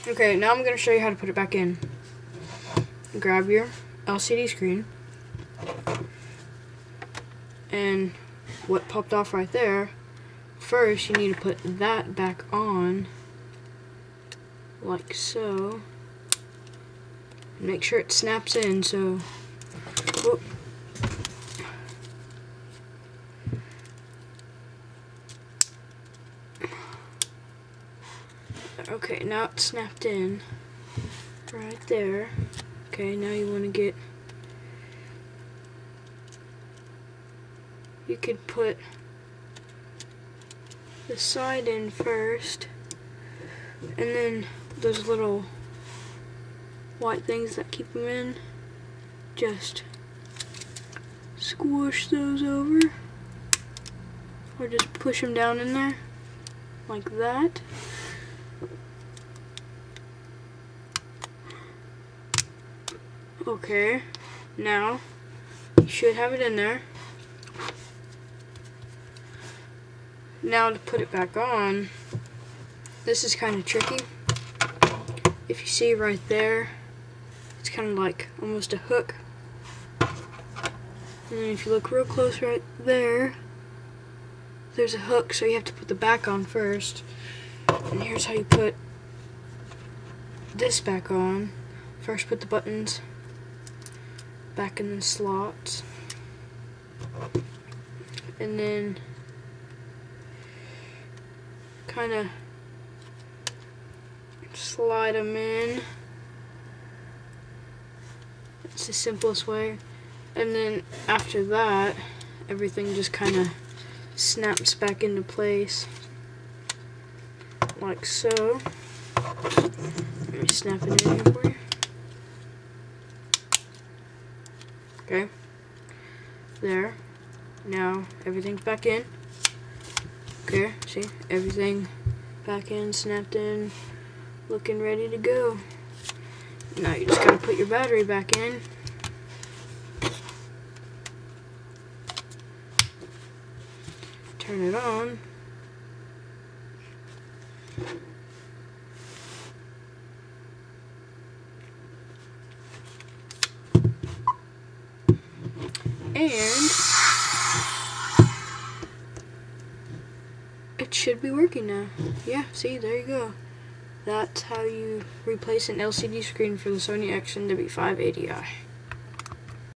Okay, now I'm going to show you how to put it back in. Grab your LCD screen, and what popped off right there, first you need to put that back on, like so. Make sure it snaps in, so whoop. Okay, now it's snapped in right there. Okay, now you want to get, you could put the side in first, and then those little white things that keep them in, just squish those over, or just push them down in there like that. Okay, now you should have it in there. Now to put it back on, this is kind of tricky. If you see right there, it's kind of like almost a hook. And then if you look real close right there, there's a hook, so you have to put the back on first. And here's how you put this back on. First put the buttons back in the slots, and then kind of slide them in. It's the simplest way. And then after that, everything just kind of snaps back into place like so. Let me snap it in here for you. Okay, there. Now everything's back in. Okay, see, everything back in, snapped in, looking ready to go. Now you just gotta put your battery back in. Turn it on. And it should be working now. Yeah, see, there you go. That's how you replace an LCD screen for the Sony Ericsson w580i.